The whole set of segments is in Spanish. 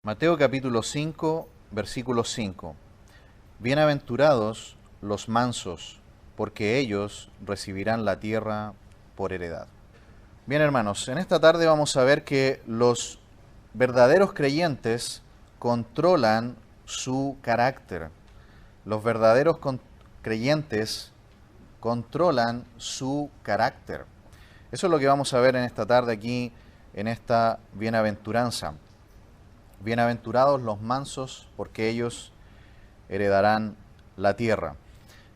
Mateo capítulo 5, versículo 5. Bienaventurados los mansos, porque ellos recibirán la tierra por heredad. Bien, hermanos, en esta tarde vamos a ver que los verdaderos creyentes controlan su carácter. Los verdaderos creyentes controlan su carácter. Eso es lo que vamos a ver en esta tarde aquí, en esta bienaventuranza. Bienaventurados los mansos, porque ellos heredarán la tierra.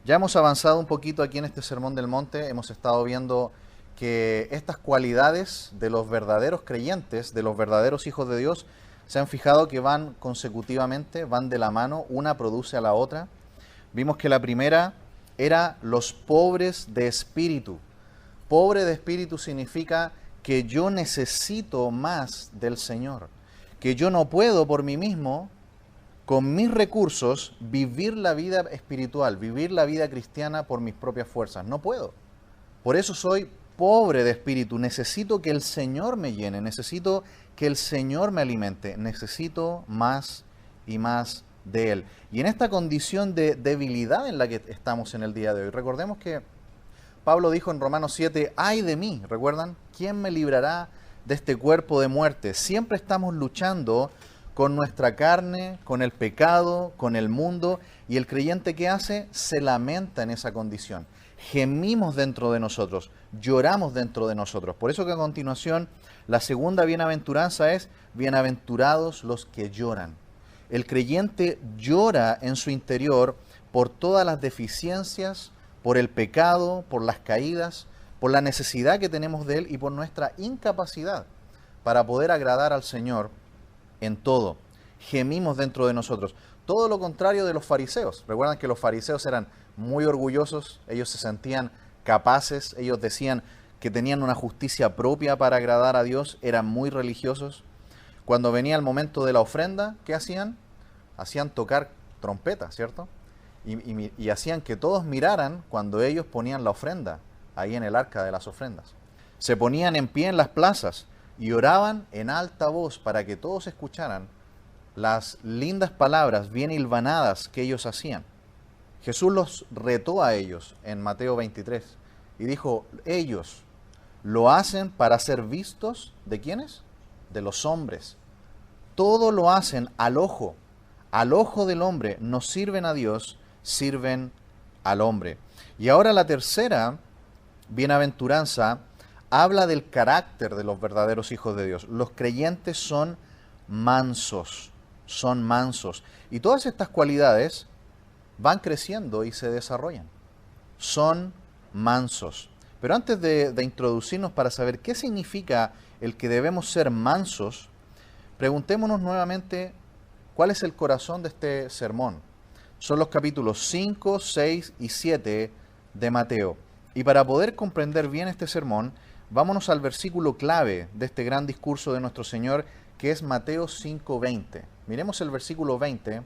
Ya hemos avanzado un poquito aquí en este Sermón del Monte, hemos estado viendo que estas cualidades de los verdaderos creyentes, de los verdaderos hijos de Dios, se han fijado que van consecutivamente, van de la mano, una produce a la otra. Vimos que la primera era los pobres de espíritu. Pobre de espíritu significa que yo necesito más del Señor, que yo no puedo por mí mismo, con mis recursos, vivir la vida espiritual, vivir la vida cristiana por mis propias fuerzas. No puedo. Por eso soy pobre de espíritu. Necesito que el Señor me llene, necesito que el Señor me alimente, necesito más y más de Él. Y en esta condición de debilidad en la que estamos en el día de hoy, recordemos que Pablo dijo en Romanos 7, ¡ay de mí! ¿Recuerdan? ¿Quién me librará de este cuerpo de muerte? Siempre estamos luchando con nuestra carne, con el pecado, con el mundo, y el creyente que hace se lamenta en esa condición. Gemimos dentro de nosotros, lloramos dentro de nosotros. Por eso que a continuación la segunda bienaventuranza es bienaventurados los que lloran. El creyente llora en su interior por todas las deficiencias, por el pecado, por las caídas, por la necesidad que tenemos de Él y por nuestra incapacidad para poder agradar al Señor en todo. Gemimos dentro de nosotros. Todo lo contrario de los fariseos. Recuerdan que los fariseos eran muy orgullosos, ellos se sentían capaces, ellos decían que tenían una justicia propia para agradar a Dios, eran muy religiosos. Cuando venía el momento de la ofrenda, ¿qué hacían? Hacían tocar trompeta, ¿cierto? Y hacían que todos miraran cuando ellos ponían la ofrenda ahí en el arca de las ofrendas. Se ponían en pie en las plazas y oraban en alta voz para que todos escucharan las lindas palabras bien hilvanadas que ellos hacían. Jesús los retó a ellos en Mateo 23 y dijo, ellos lo hacen para ser vistos, ¿de quiénes? De los hombres. Todo lo hacen al ojo del hombre, no sirven a Dios, sirven al hombre. Y ahora la tercera bienaventuranza habla del carácter de los verdaderos hijos de Dios. Los creyentes son mansos, son mansos. Y todas estas cualidades van creciendo y se desarrollan. Son mansos. Pero antes de introducirnos para saber qué significa el que debemos ser mansos, preguntémonos nuevamente cuál es el corazón de este sermón. Son los capítulos 5, 6 y 7 de Mateo. Y para poder comprender bien este sermón, vámonos al versículo clave de este gran discurso de nuestro Señor, que es Mateo 5:20. Miremos el versículo 20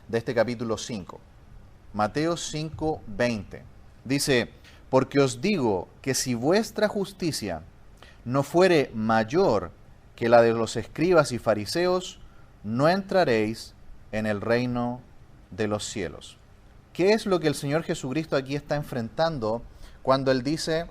de este capítulo 5. Mateo 5:20. Dice, porque os digo que si vuestra justicia no fuere mayor que la de los escribas y fariseos, no entraréis en el reino de los cielos. ¿Qué es lo que el Señor Jesucristo aquí está enfrentando cuando Él dice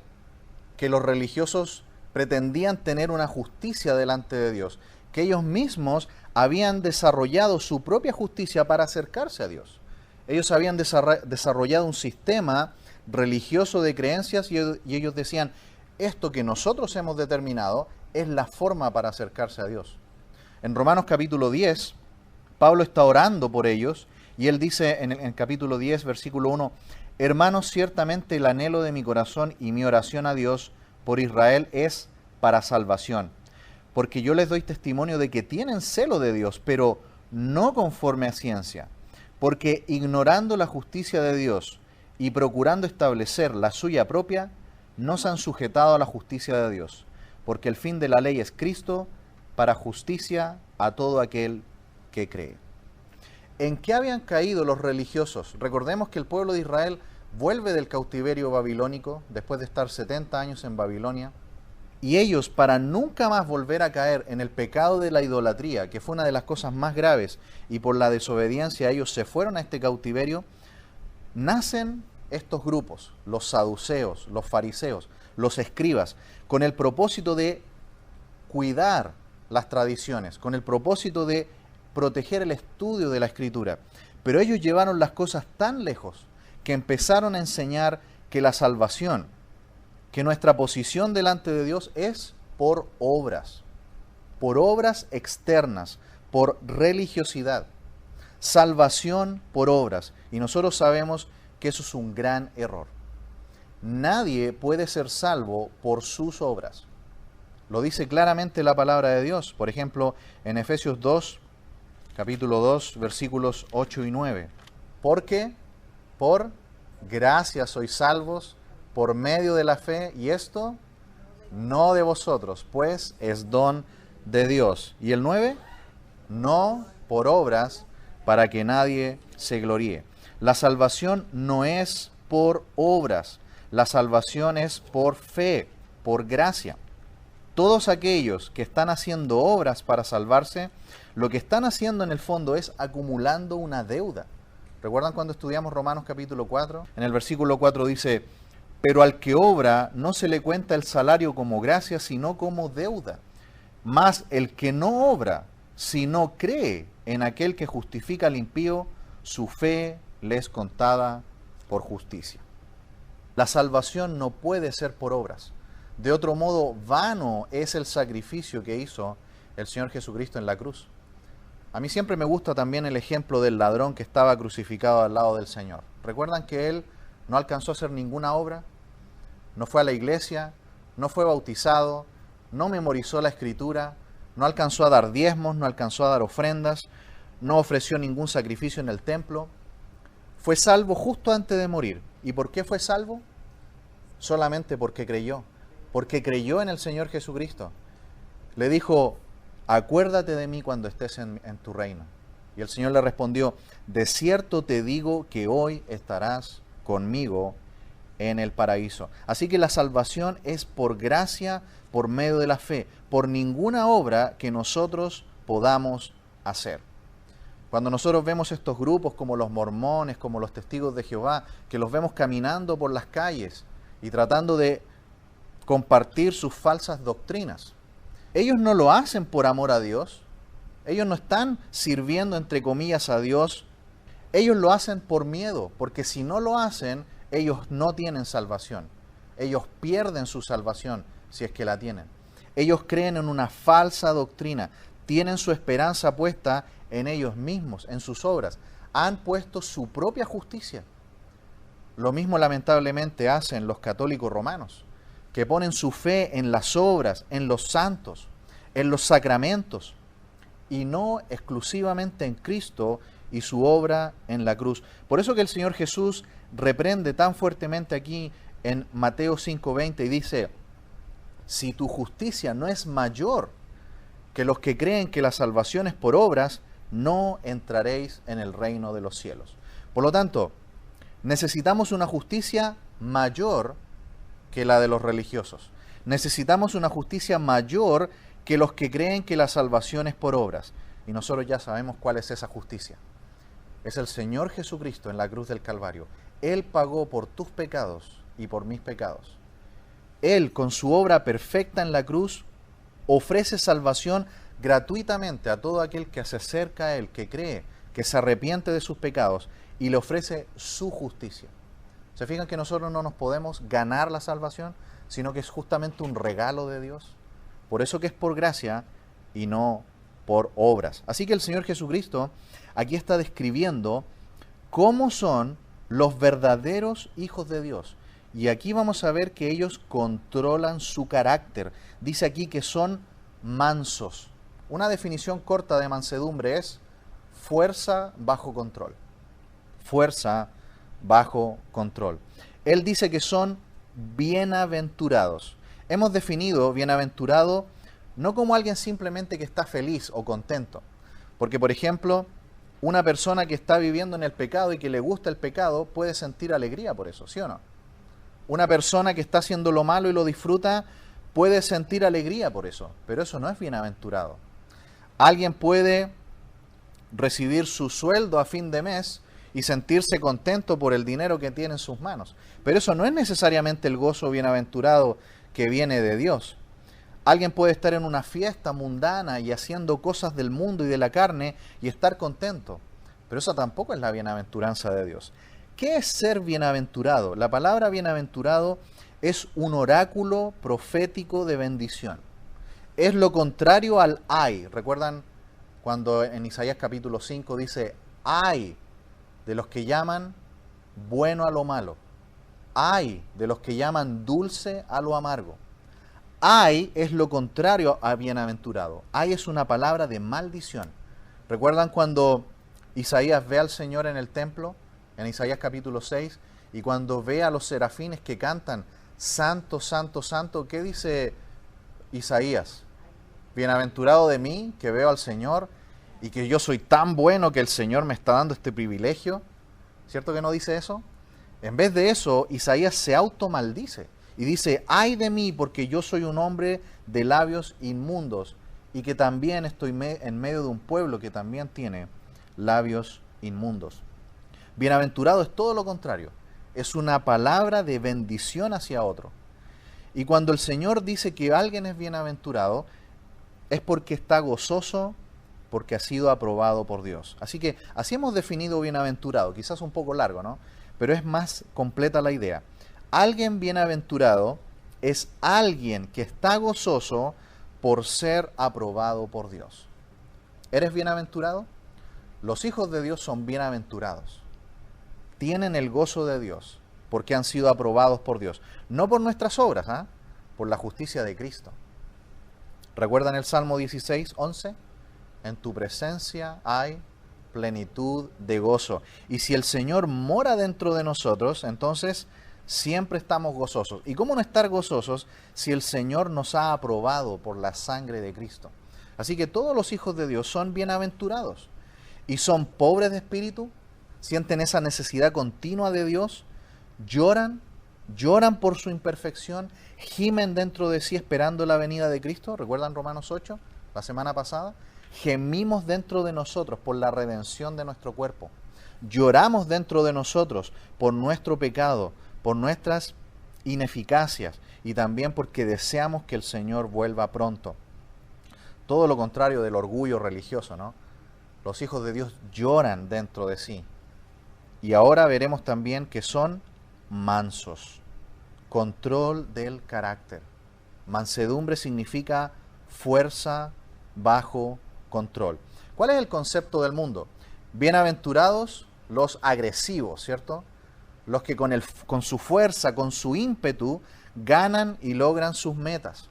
que los religiosos pretendían tener una justicia delante de Dios? Que ellos mismos habían desarrollado su propia justicia para acercarse a Dios. Ellos habían desarrollado un sistema religioso de creencias y ellos decían, esto que nosotros hemos determinado es la forma para acercarse a Dios. En Romanos capítulo 10, Pablo está orando por ellos y él dice en el capítulo 10, versículo 1, hermanos, ciertamente el anhelo de mi corazón y mi oración a Dios por Israel es para salvación, porque yo les doy testimonio de que tienen celo de Dios, pero no conforme a ciencia, porque ignorando la justicia de Dios y procurando establecer la suya propia, no se han sujetado a la justicia de Dios, porque el fin de la ley es Cristo, para justicia a todo aquel que cree. ¿En qué habían caído los religiosos? Recordemos que el pueblo de Israel vuelve del cautiverio babilónico, después de estar 70 años en Babilonia, Y ellos, para nunca más volver a caer en el pecado de la idolatría, que fue una de las cosas más graves, y por la desobediencia ellos se fueron a este cautiverio, nacen estos grupos, los saduceos, los fariseos, los escribas, con el propósito de cuidar las tradiciones, con el propósito de proteger el estudio de la Escritura. Pero ellos llevaron las cosas tan lejos que empezaron a enseñar que la salvación, que nuestra posición delante de Dios es por obras externas, por religiosidad, salvación por obras. Y nosotros sabemos que eso es un gran error. Nadie puede ser salvo por sus obras. Lo dice claramente la palabra de Dios. Por ejemplo, en Efesios 2, capítulo 2, versículos 8 y 9. Porque por gracia sois salvos por medio de la fe, y esto no de vosotros, pues es don de Dios. Y el 9, no por obras, para que nadie se gloríe. La salvación no es por obras, la salvación es por fe, por gracia. Todos aquellos que están haciendo obras para salvarse, lo que están haciendo en el fondo es acumulando una deuda. ¿Recuerdan cuando estudiamos Romanos capítulo 4? En el versículo 4 dice: pero al que obra no se le cuenta el salario como gracia, sino como deuda. Mas el que no obra, sino cree en aquel que justifica al impío, su fe le es contada por justicia. La salvación no puede ser por obras. De otro modo, vano es el sacrificio que hizo el Señor Jesucristo en la cruz. A mí siempre me gusta también el ejemplo del ladrón que estaba crucificado al lado del Señor. ¿Recuerdan que él no alcanzó a hacer ninguna obra? No fue a la iglesia, no fue bautizado, no memorizó la Escritura, no alcanzó a dar diezmos, no alcanzó a dar ofrendas, no ofreció ningún sacrificio en el templo. Fue salvo justo antes de morir. ¿Y por qué fue salvo? Solamente porque creyó en el Señor Jesucristo. Le dijo: acuérdate de mí cuando estés en tu reino. Y el Señor le respondió: de cierto te digo que hoy estarás conmigo en el paraíso. Así que la salvación es por gracia, por medio de la fe, por ninguna obra que nosotros podamos hacer. Cuando nosotros vemos estos grupos como los mormones, como los testigos de Jehová, que los vemos caminando por las calles y tratando de compartir sus falsas doctrinas, ellos no lo hacen por amor a Dios, ellos no están sirviendo entre comillas a Dios, ellos lo hacen por miedo, porque si no lo hacen, ellos no tienen salvación, ellos pierden su salvación si es que la tienen. Ellos creen en una falsa doctrina, tienen su esperanza puesta en ellos mismos, en sus obras, han puesto su propia justicia. Lo mismo lamentablemente hacen los católicos romanos, que ponen su fe en las obras, en los santos, en los sacramentos, y no exclusivamente en Cristo y su obra en la cruz. Por eso que el Señor Jesús reprende tan fuertemente aquí en Mateo 5:20 y dice: si tu justicia no es mayor que los que creen que la salvación es por obras, no entraréis en el reino de los cielos. Por lo tanto, necesitamos una justicia mayor que la de los religiosos. Necesitamos una justicia mayor que los que creen que la salvación es por obras. Y nosotros ya sabemos cuál es esa justicia. Es el Señor Jesucristo en la cruz del Calvario. Él pagó por tus pecados y por mis pecados. Él, con su obra perfecta en la cruz, ofrece salvación gratuitamente a todo aquel que se acerca a Él, que cree, que se arrepiente de sus pecados y le ofrece su justicia. ¿Se fijan que nosotros no nos podemos ganar la salvación, sino que es justamente un regalo de Dios? Por eso que es por gracia y no por obras. Así que el Señor Jesucristo aquí está describiendo cómo son los verdaderos hijos de Dios. Y aquí vamos a ver que ellos controlan su carácter. Dice aquí que son mansos. Una definición corta de mansedumbre es fuerza bajo control. Fuerza bajo control. Él dice que son bienaventurados. Hemos definido bienaventurado no como alguien simplemente que está feliz o contento. Porque, por ejemplo, una persona que está viviendo en el pecado y que le gusta el pecado puede sentir alegría por eso, ¿sí o no? Una persona que está haciendo lo malo y lo disfruta puede sentir alegría por eso, pero eso no es bienaventurado. Alguien puede recibir su sueldo a fin de mes y sentirse contento por el dinero que tiene en sus manos, pero eso no es necesariamente el gozo bienaventurado que viene de Dios. Alguien puede estar en una fiesta mundana y haciendo cosas del mundo y de la carne y estar contento, pero esa tampoco es la bienaventuranza de Dios. ¿Qué es ser bienaventurado? La palabra bienaventurado es un oráculo profético de bendición. Es lo contrario al ay. ¿Recuerdan cuando en Isaías capítulo 5 dice, ay de los que llaman bueno a lo malo, ay de los que llaman dulce a lo amargo? Ay es lo contrario a bienaventurado. Ay es una palabra de maldición. ¿Recuerdan cuando Isaías ve al Señor en el templo, en Isaías capítulo 6, y cuando ve a los serafines que cantan, santo, santo, santo, ¿qué dice Isaías? Bienaventurado de mí, que veo al Señor, y que yo soy tan bueno que el Señor me está dando este privilegio. ¿Cierto que no dice eso? En vez de eso, Isaías se automaldice y dice, ay de mí, porque yo soy un hombre de labios inmundos, y que también estoy en medio de un pueblo que también tiene labios inmundos. Bienaventurado es todo lo contrario, es una palabra de bendición hacia otro. Y cuando el Señor dice que alguien es bienaventurado, es porque está gozoso, porque ha sido aprobado por Dios. Así que así hemos definido bienaventurado, quizás un poco largo, ¿no? Pero es más completa la idea. Alguien bienaventurado es alguien que está gozoso por ser aprobado por Dios. ¿Eres bienaventurado? Los hijos de Dios son bienaventurados. Tienen el gozo de Dios porque han sido aprobados por Dios. No por nuestras obras, por la justicia de Cristo. ¿Recuerdan el Salmo 16, 11? En tu presencia hay plenitud de gozo. Y si el Señor mora dentro de nosotros, entonces siempre estamos gozosos. ¿Y cómo no estar gozosos si el Señor nos ha aprobado por la sangre de Cristo? Así que todos los hijos de Dios son bienaventurados. Y son pobres de espíritu, sienten esa necesidad continua de Dios, lloran por su imperfección, gimen dentro de sí esperando la venida de Cristo. ¿Recuerdan Romanos 8, la semana pasada? Gemimos dentro de nosotros por la redención de nuestro cuerpo. Lloramos dentro de nosotros por nuestro pecado, por nuestras ineficacias y también porque deseamos que el Señor vuelva pronto. Todo lo contrario del orgullo religioso, ¿no? Los hijos de Dios lloran dentro de sí. Y ahora veremos también que son mansos. Control del carácter. Mansedumbre significa fuerza bajo control. ¿Cuál es el concepto del mundo? Bienaventurados los agresivos, ¿cierto? Los que con su fuerza, con su ímpetu, ganan y logran sus metas.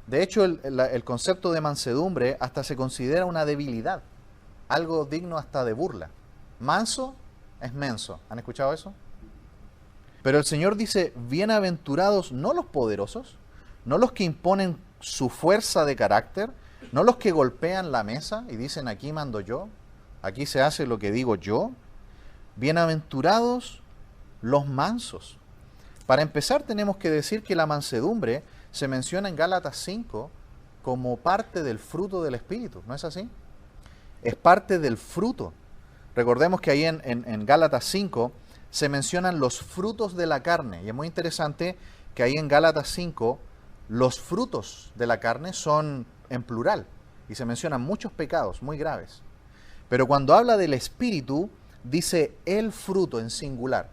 De hecho, el concepto de mansedumbre hasta se considera una debilidad, algo digno hasta de burla. Manso es menso. ¿Han escuchado eso? Pero el Señor dice, bienaventurados no los poderosos, no los que imponen su fuerza de carácter, no los que golpean la mesa y dicen, aquí mando yo, aquí se hace lo que digo yo. Bienaventurados los mansos. Para empezar tenemos que decir que la mansedumbre se menciona en Gálatas 5 como parte del fruto del Espíritu, ¿no es así? Es parte del fruto. Recordemos que ahí en Gálatas 5 se mencionan los frutos de la carne, y es muy interesante que ahí en Gálatas 5 los frutos de la carne son en plural, y se mencionan muchos pecados muy graves. Pero cuando habla del Espíritu, dice el fruto en singular.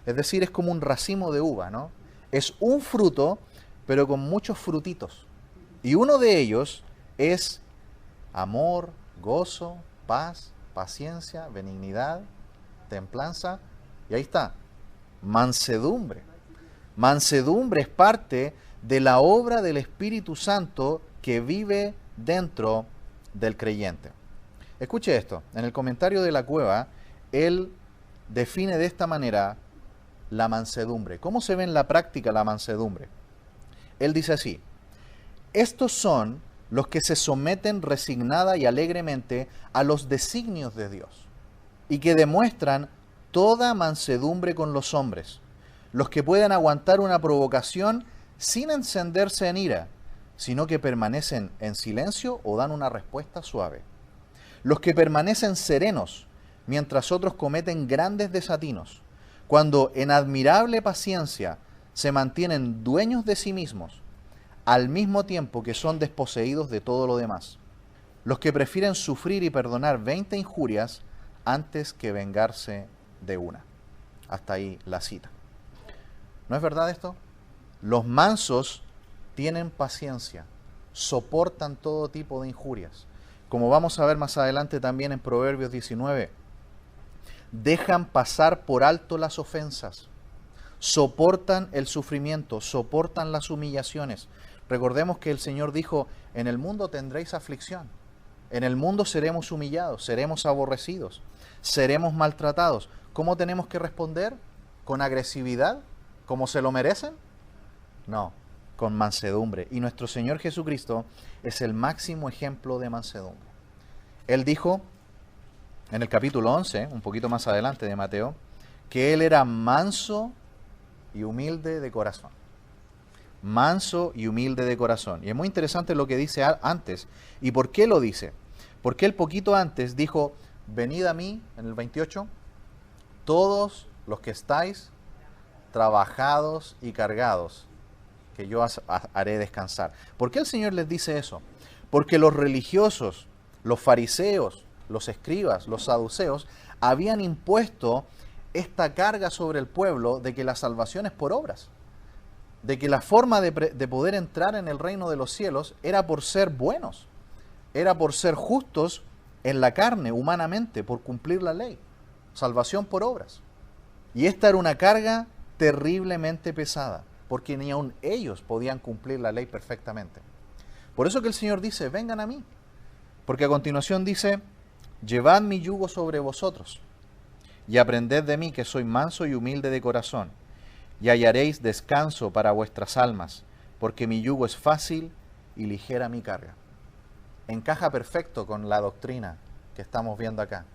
Es decir, es como un racimo de uva, ¿no? Es un fruto, pero con muchos frutitos. Y uno de ellos es amor, gozo, paz, paciencia, benignidad, templanza. Y ahí está, mansedumbre. Mansedumbre es parte de la obra del Espíritu Santo que vive dentro del creyente. Escuche esto, en el comentario de la Cueva, él define de esta manera la mansedumbre. ¿Cómo se ve en la práctica la mansedumbre? Él dice así, estos son los que se someten resignada y alegremente a los designios de Dios y que demuestran toda mansedumbre con los hombres, los que pueden aguantar una provocación sin encenderse en ira sino que permanecen en silencio o dan una respuesta suave. Los que permanecen serenos, mientras otros cometen grandes desatinos, cuando en admirable paciencia se mantienen dueños de sí mismos, al mismo tiempo que son desposeídos de todo lo demás. Los que prefieren sufrir y perdonar 20 injurias antes que vengarse de una. Hasta ahí la cita. ¿No es verdad esto? Los mansos tienen paciencia, soportan todo tipo de injurias. Como vamos a ver más adelante también en Proverbios 19, dejan pasar por alto las ofensas, soportan el sufrimiento, soportan las humillaciones. Recordemos que el Señor dijo, en el mundo tendréis aflicción, en el mundo seremos humillados, seremos aborrecidos, seremos maltratados. ¿Cómo tenemos que responder? ¿Con agresividad? ¿Como se lo merecen? No, con mansedumbre. Y nuestro Señor Jesucristo es el máximo ejemplo de mansedumbre. Él dijo en el capítulo 11, un poquito más adelante de Mateo, que Él era manso y humilde de corazón. Manso y humilde de corazón. Y es muy interesante lo que dice antes. ¿Y por qué lo dice? Porque Él poquito antes dijo, venid a mí, en el 28, todos los que estáis trabajados y cargados, que yo haré descansar. ¿Por qué el Señor les dice eso? Porque los religiosos, los fariseos, los escribas, los saduceos, habían impuesto esta carga sobre el pueblo de que la salvación es por obras, de que la forma de poder entrar en el reino de los cielos era por ser buenos, era por ser justos en la carne, humanamente, por cumplir la ley. Salvación por obras. Y esta era una carga terriblemente pesada, porque ni aun ellos podían cumplir la ley perfectamente. Por eso que el Señor dice, vengan a mí. Porque a continuación dice, llevad mi yugo sobre vosotros, y aprended de mí que soy manso y humilde de corazón, y hallaréis descanso para vuestras almas, porque mi yugo es fácil y ligera mi carga. Encaja perfecto con la doctrina que estamos viendo acá.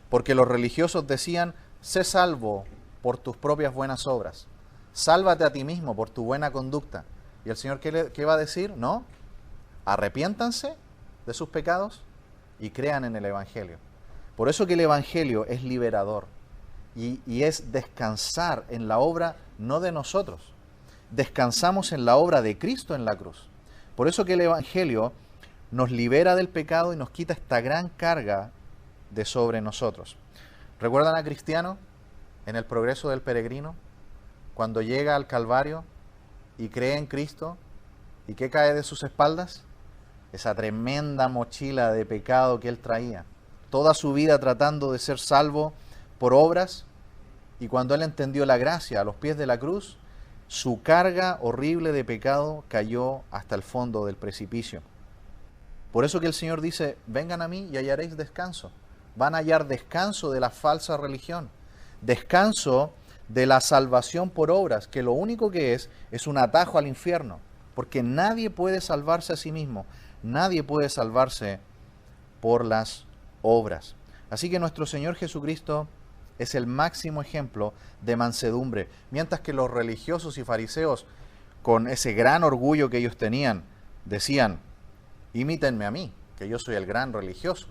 Porque los religiosos decían, sé salvo por tus propias buenas obras. Sálvate a ti mismo por tu buena conducta. ¿Y el Señor qué va a decir? No, arrepiéntanse de sus pecados y crean en el Evangelio. Por eso que el Evangelio es liberador y es descansar en la obra no de nosotros. Descansamos en la obra de Cristo en la cruz. Por eso que el Evangelio nos libera del pecado y nos quita esta gran carga de sobre nosotros. ¿Recuerdan a Cristiano en el progreso del peregrino? Cuando llega al Calvario y cree en Cristo, ¿y qué cae de sus espaldas? Esa tremenda mochila de pecado que él traía. Toda su vida tratando de ser salvo por obras, y cuando él entendió la gracia a los pies de la cruz, su carga horrible de pecado cayó hasta el fondo del precipicio. Por eso que el Señor dice, vengan a mí y hallaréis descanso. Van a hallar descanso de la falsa religión, descanso de la salvación por obras, que lo único que es un atajo al infierno, porque nadie puede salvarse a sí mismo, nadie puede salvarse por las obras. Así que nuestro Señor Jesucristo es el máximo ejemplo de mansedumbre, mientras que los religiosos y fariseos, con ese gran orgullo que ellos tenían, decían, imítenme a mí, que yo soy el gran religioso,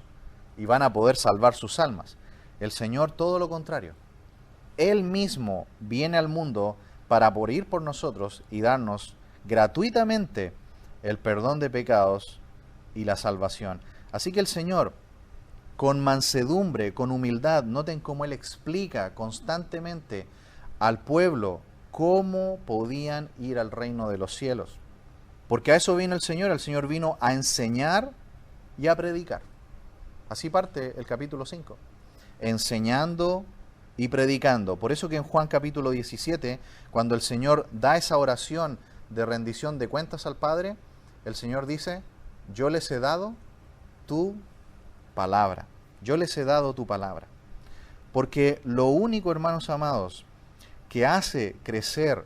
y van a poder salvar sus almas. El Señor todo lo contrario. Él mismo viene al mundo para morir por nosotros y darnos gratuitamente el perdón de pecados y la salvación. Así que el Señor, con mansedumbre, con humildad, noten cómo Él explica constantemente al pueblo cómo podían ir al reino de los cielos. Porque a eso vino el Señor vino a enseñar y a predicar. Así parte el capítulo 5, enseñando y predicando. Por eso que en Juan capítulo 17, cuando el Señor da esa oración de rendición de cuentas al Padre, el Señor dice, yo les he dado tu palabra. Yo les he dado tu palabra. Porque lo único, hermanos amados, que hace crecer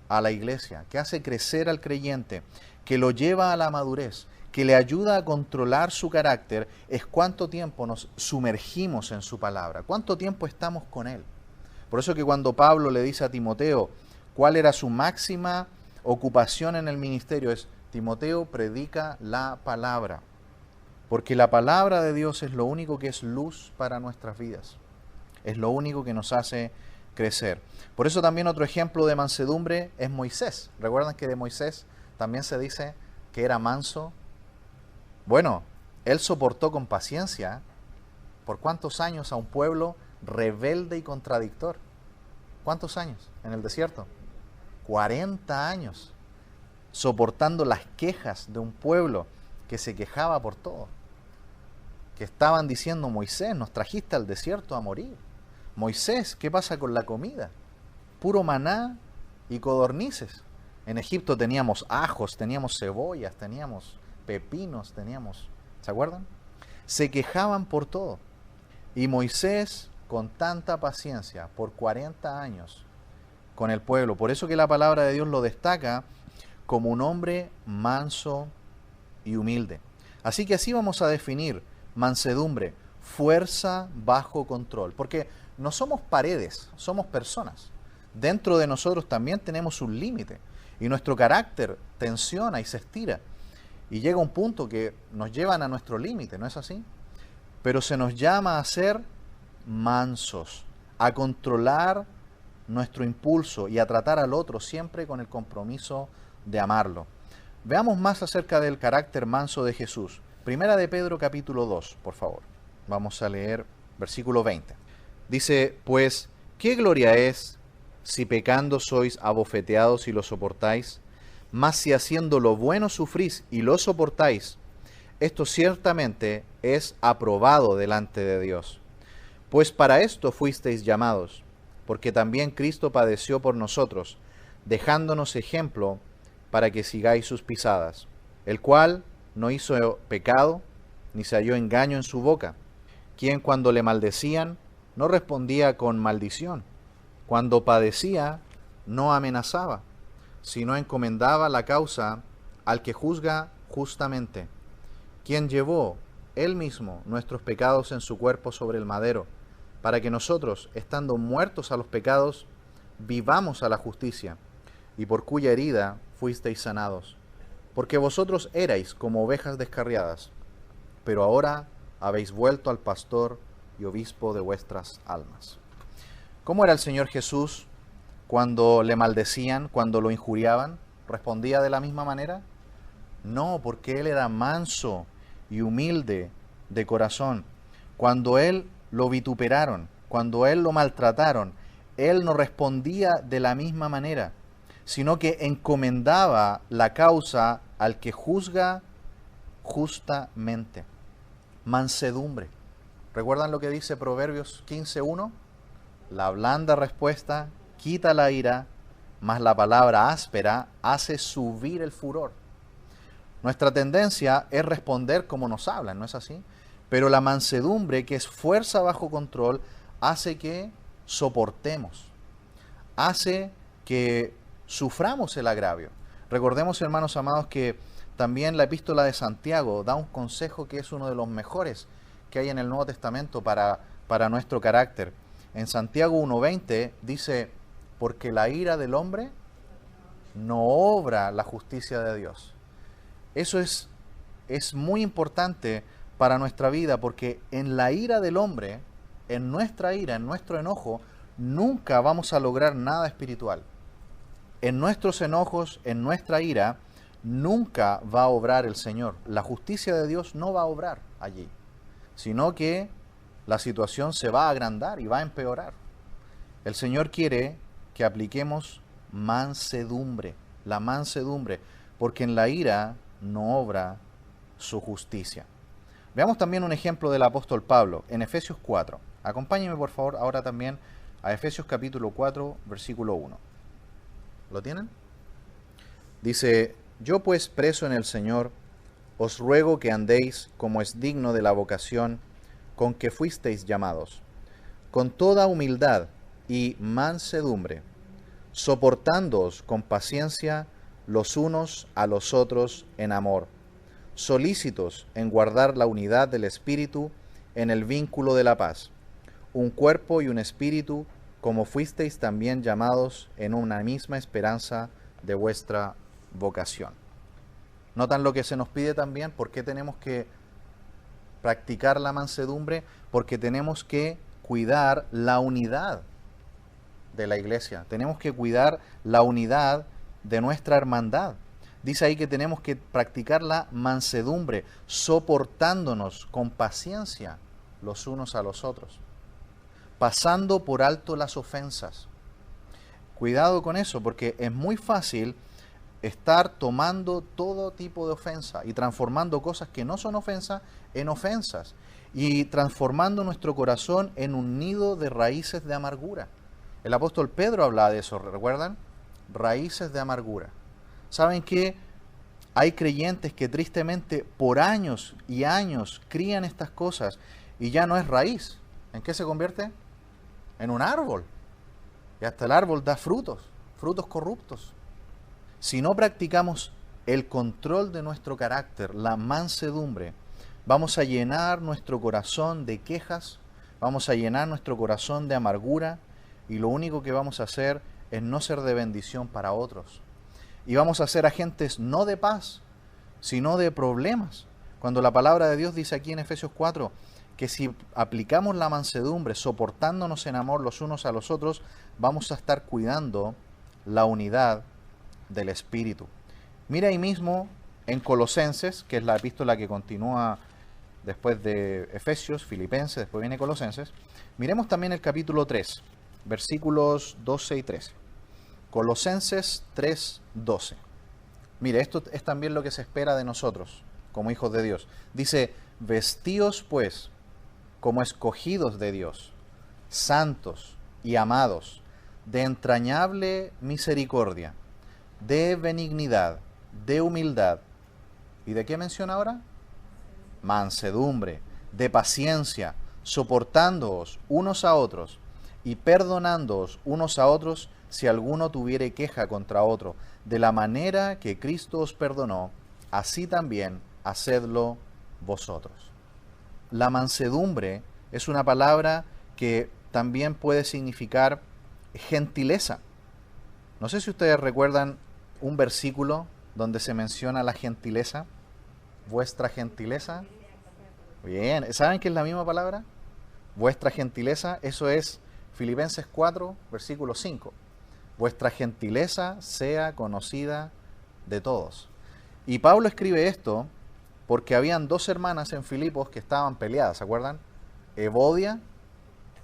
a la iglesia, que hace crecer al creyente, que lo lleva a la madurez, que le ayuda a controlar su carácter, es cuánto tiempo nos sumergimos en su palabra, cuánto tiempo estamos con Él. Por eso que cuando Pablo le dice a Timoteo cuál era su máxima ocupación en el ministerio, es Timoteo, predica la palabra, porque la palabra de Dios es lo único que es luz para nuestras vidas. Es lo único que nos hace crecer. Por eso también otro ejemplo de mansedumbre es Moisés. ¿Recuerdan que de Moisés también se dice que era manso? Bueno, él soportó con paciencia, ¿por cuántos años a un pueblo rebelde y contradictor? ¿Cuántos años en el desierto? 40 años, soportando las quejas de un pueblo que se quejaba por todo. Que estaban diciendo: Moisés, nos trajiste al desierto a morir. Moisés, ¿qué pasa con la comida? Puro maná y codornices. En Egipto teníamos ajos, teníamos cebollas, teníamos pepinos, ¿se acuerdan? Se quejaban por todo. Y Moisés, con tanta paciencia, por 40 años, con el pueblo. Por eso que la palabra de Dios lo destaca como un hombre manso y humilde. Así que así vamos a definir mansedumbre: fuerza bajo control. Porque no somos paredes, somos personas. Dentro de nosotros también tenemos un límite. Y nuestro carácter tensiona y se estira. Y llega un punto que nos llevan a nuestro límite, ¿no es así? Pero se nos llama a ser mansos, a controlar nuestro impulso y a tratar al otro siempre con el compromiso de amarlo. Veamos más acerca del carácter manso de Jesús. Primera de Pedro capítulo 2, por favor. Vamos a leer versículo 20. Dice: pues, ¿qué gloria es si pecando sois abofeteados y lo soportáis? Mas si haciendo lo bueno sufrís y lo soportáis, esto ciertamente es aprobado delante de Dios. Pues para esto fuisteis llamados, porque también Cristo padeció por nosotros, dejándonos ejemplo para que sigáis sus pisadas, el cual no hizo pecado, ni se halló engaño en su boca, quien cuando le maldecían, no respondía con maldición, cuando padecía, no amenazaba, sino encomendaba la causa al que juzga justamente, quien llevó él mismo nuestros pecados en su cuerpo sobre el madero, para que nosotros, estando muertos a los pecados, vivamos a la justicia, y por cuya herida fuisteis sanados. Porque vosotros erais como ovejas descarriadas, pero ahora habéis vuelto al pastor y obispo de vuestras almas. ¿Cómo era el Señor Jesús cuando le maldecían, cuando lo injuriaban? ¿Respondía de la misma manera? No, porque Él era manso y humilde de corazón. Cuando Él lo vituperaron, cuando Él lo maltrataron, Él no respondía de la misma manera, sino que encomendaba la causa al que juzga justamente. Mansedumbre. ¿Recuerdan lo que dice Proverbios 15:1? La blanda respuesta quita la ira, mas la palabra áspera hace subir el furor. Nuestra tendencia es responder como nos hablan, ¿no es así? Pero la mansedumbre, que es fuerza bajo control, hace que soportemos, hace que suframos el agravio. Recordemos, hermanos amados, que también la epístola de Santiago da un consejo que es uno de los mejores que hay en el Nuevo Testamento para nuestro carácter. En Santiago 1:20 dice: porque la ira del hombre no obra la justicia de Dios. Eso es muy importante para nuestra vida, porque en la ira del hombre, en nuestra ira, en nuestro enojo, nunca vamos a lograr nada espiritual. En nuestros enojos, en nuestra ira, nunca va a obrar el Señor. La justicia de Dios no va a obrar allí, sino que la situación se va a agrandar y va a empeorar. El Señor quiere que apliquemos mansedumbre, la mansedumbre, porque en la ira no obra su justicia. Veamos también un ejemplo del apóstol Pablo en Efesios 4. Acompáñenme por favor ahora también a Efesios capítulo 4, versículo 1. ¿Lo tienen? Dice: yo pues, preso en el Señor, os ruego que andéis como es digno de la vocación con que fuisteis llamados, con toda humildad y mansedumbre, soportándoos con paciencia los unos a los otros en amor, solícitos en guardar la unidad del Espíritu en el vínculo de la paz, un cuerpo y un espíritu, como fuisteis también llamados en una misma esperanza de vuestra vocación. ¿Notan lo que se nos pide también? ¿Por qué tenemos que practicar la mansedumbre? Porque tenemos que cuidar la unidad de la iglesia. Tenemos que cuidar la unidad de nuestra hermandad. Dice ahí que tenemos que practicar la mansedumbre, soportándonos con paciencia los unos a los otros, pasando por alto las ofensas. Cuidado con eso, porque es muy fácil estar tomando todo tipo de ofensa y transformando cosas que no son ofensas en ofensas y transformando nuestro corazón en un nido de raíces de amargura. El apóstol Pedro hablaba de eso, ¿recuerdan? Raíces de amargura. ¿Saben qué? Hay creyentes que tristemente por años y años crían estas cosas y ya no es raíz. ¿En qué se convierte? En un árbol. Y hasta el árbol da frutos, frutos corruptos. Si no practicamos el control de nuestro carácter, la mansedumbre, vamos a llenar nuestro corazón de quejas, vamos a llenar nuestro corazón de amargura y lo único que vamos a hacer es no ser de bendición para otros. Y vamos a ser agentes no de paz, sino de problemas. Cuando la palabra de Dios dice aquí en Efesios 4 que si aplicamos la mansedumbre, soportándonos en amor los unos a los otros, vamos a estar cuidando la unidad del Espíritu. Mira ahí mismo en Colosenses, que es la epístola que continúa después de Efesios, Filipenses, después viene Colosenses. Miremos también el capítulo 3, versículos 12 y 13. Colosenses 3, 12. Mire, esto es también lo que se espera de nosotros, como hijos de Dios. Dice, vestíos pues como escogidos de Dios, santos y amados, de entrañable misericordia, de benignidad, de humildad. ¿Y de qué menciona ahora? Mansedumbre, de paciencia, soportándoos unos a otros y perdonándoos unos a otros si alguno tuviere queja contra otro. De la manera que Cristo os perdonó, así también hacedlo vosotros. La mansedumbre es una palabra que también puede significar gentileza. No sé si ustedes recuerdan un versículo donde se menciona la gentileza. Vuestra gentileza. Bien, ¿saben qué es la misma palabra? Vuestra gentileza, eso es Filipenses 4, versículo 5. Vuestra gentileza sea conocida de todos. Y Pablo escribe esto porque habían dos hermanas en Filipos que estaban peleadas, ¿se acuerdan? Evodia,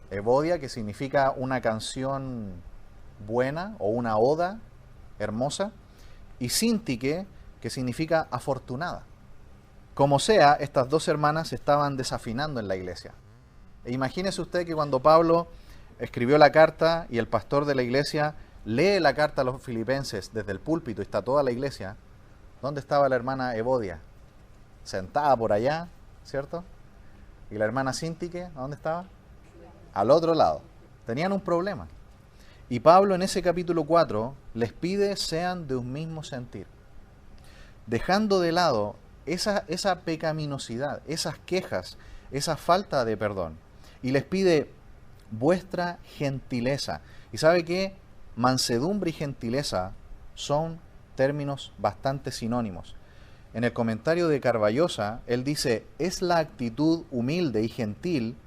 que significa una canción buena o una oda hermosa, y Síntique, que significa afortunada. Como sea, estas dos hermanas estaban desafinando en la iglesia. E imagínese usted que cuando Pablo escribió la carta y el pastor de la iglesia lee la carta a los filipenses desde el púlpito y está toda la iglesia, ¿dónde estaba la hermana Evodia? Sentada por allá, ¿cierto? Y la hermana Síntique, ¿a dónde estaba? Al otro lado. Tenían un problema. Y Pablo en ese capítulo 4 les pide sean de un mismo sentir, dejando de lado esa pecaminosidad, esas quejas, esa falta de perdón. Y les pide vuestra gentileza. ¿Y sabe qué? Mansedumbre y gentileza son términos bastante sinónimos. En el comentario de Carballosa, él dice, es la actitud humilde y gentil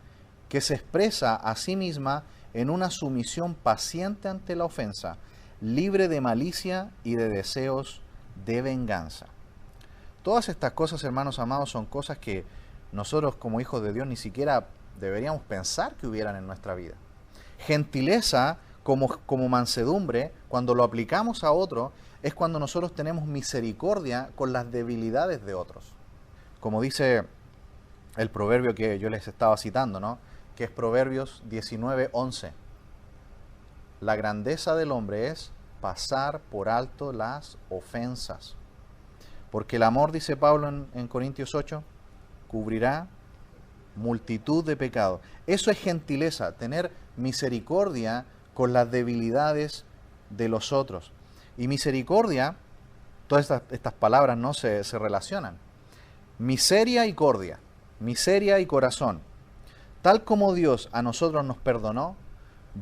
que se expresa a sí misma en una sumisión paciente ante la ofensa, libre de malicia y de deseos de venganza. Todas estas cosas, hermanos amados, son cosas que nosotros como hijos de Dios ni siquiera deberíamos pensar que hubieran en nuestra vida. Gentileza como mansedumbre, cuando lo aplicamos a otro, es cuando nosotros tenemos misericordia con las debilidades de otros. Como dice el proverbio que yo les estaba citando, ¿no? Que es Proverbios 19:11. La grandeza del hombre es pasar por alto las ofensas. Porque el amor, dice Pablo en Corintios 8, cubrirá multitud de pecados. Eso es gentileza, tener misericordia con las debilidades de los otros. Y misericordia, todas estas palabras no se relacionan. Miseria y cordia, miseria y corazón. Tal como Dios a nosotros nos perdonó,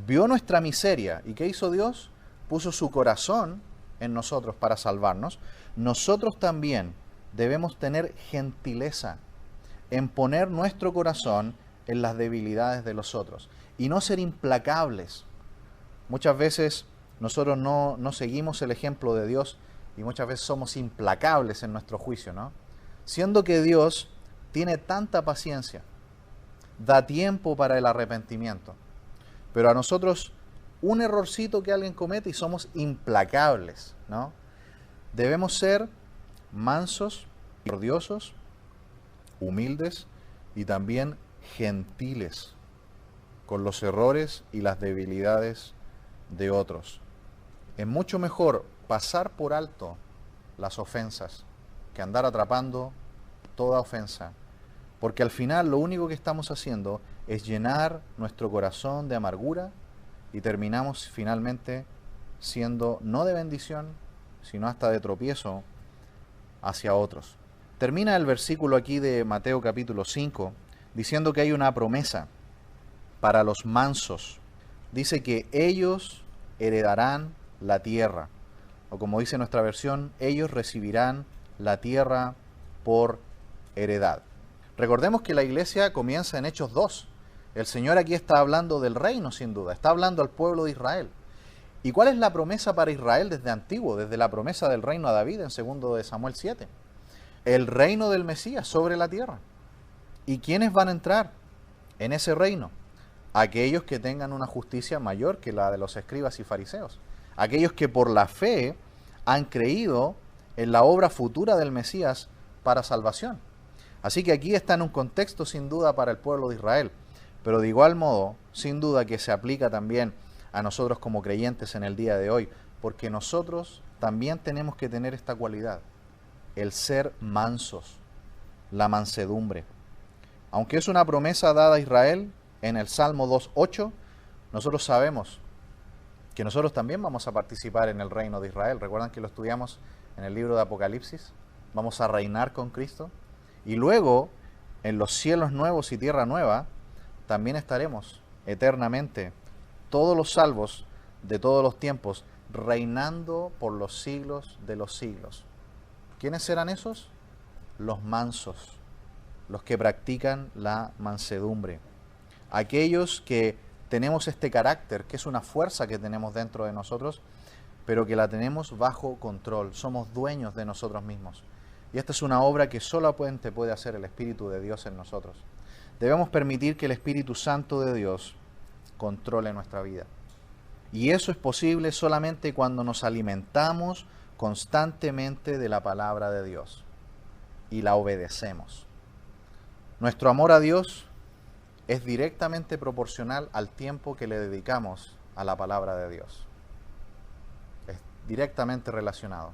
vio nuestra miseria. ¿Y qué hizo Dios? Puso su corazón en nosotros para salvarnos. Nosotros también debemos tener gentileza en poner nuestro corazón en las debilidades de los otros y no ser implacables. Muchas veces nosotros no seguimos el ejemplo de Dios y muchas veces somos implacables en nuestro juicio, ¿no? Siendo que Dios tiene tanta paciencia, da tiempo para el arrepentimiento, pero a nosotros un errorcito que alguien comete y somos implacables, ¿no? Debemos ser mansos, misericordiosos, humildes y también gentiles con los errores y las debilidades de otros. Es mucho mejor pasar por alto las ofensas que andar atrapando toda ofensa, porque al final lo único que estamos haciendo es llenar nuestro corazón de amargura y terminamos finalmente siendo no de bendición, sino hasta de tropiezo hacia otros. Termina el versículo aquí de Mateo capítulo 5 diciendo que hay una promesa para los mansos. Dice que ellos heredarán la tierra, o como dice nuestra versión, ellos recibirán la tierra por heredad. Recordemos que la iglesia comienza en Hechos 2. El Señor aquí está hablando del reino, sin duda, está hablando al pueblo de Israel. ¿Y cuál es la promesa para Israel desde antiguo, desde la promesa del reino a David en 2 de Samuel 7? El reino del Mesías sobre la tierra. ¿Y quiénes van a entrar en ese reino? Aquellos que tengan una justicia mayor que la de los escribas y fariseos. Aquellos que por la fe han creído en la obra futura del Mesías para salvación. Así que aquí está en un contexto sin duda para el pueblo de Israel, pero de igual modo, sin duda que se aplica también a nosotros como creyentes en el día de hoy, porque nosotros también tenemos que tener esta cualidad, el ser mansos, la mansedumbre. Aunque es una promesa dada a Israel en el Salmo 2:8, nosotros sabemos que nosotros también vamos a participar en el reino de Israel. ¿Recuerdan que lo estudiamos en el libro de Apocalipsis? Vamos a reinar con Cristo. Y luego, en los cielos nuevos y tierra nueva, también estaremos eternamente, todos los salvos de todos los tiempos, reinando por los siglos de los siglos. ¿Quiénes serán esos? Los mansos, los que practican la mansedumbre. Aquellos que tenemos este carácter, que es una fuerza que tenemos dentro de nosotros, pero que la tenemos bajo control, somos dueños de nosotros mismos. Y esta es una obra que solamente puede hacer el Espíritu de Dios en nosotros. Debemos permitir que el Espíritu Santo de Dios controle nuestra vida. Y eso es posible solamente cuando nos alimentamos constantemente de la palabra de Dios y la obedecemos. Nuestro amor a Dios es directamente proporcional al tiempo que le dedicamos a la palabra de Dios. Es directamente relacionado.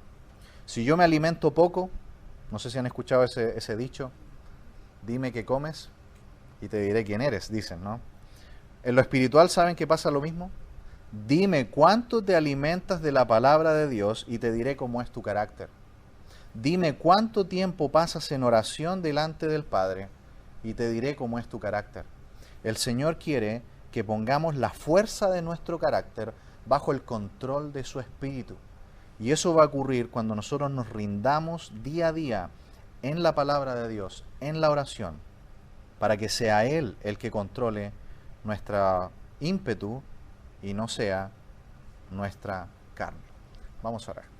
Si yo me alimento poco, no sé si han escuchado ese dicho, dime qué comes y te diré quién eres, dicen, ¿no? En lo espiritual, ¿saben que pasa lo mismo? Dime cuánto te alimentas de la palabra de Dios y te diré cómo es tu carácter. Dime cuánto tiempo pasas en oración delante del Padre y te diré cómo es tu carácter. El Señor quiere que pongamos la fuerza de nuestro carácter bajo el control de su Espíritu. Y eso va a ocurrir cuando nosotros nos rindamos día a día en la palabra de Dios, en la oración, para que sea Él el que controle nuestra ímpetu y no sea nuestra carne. Vamos a orar.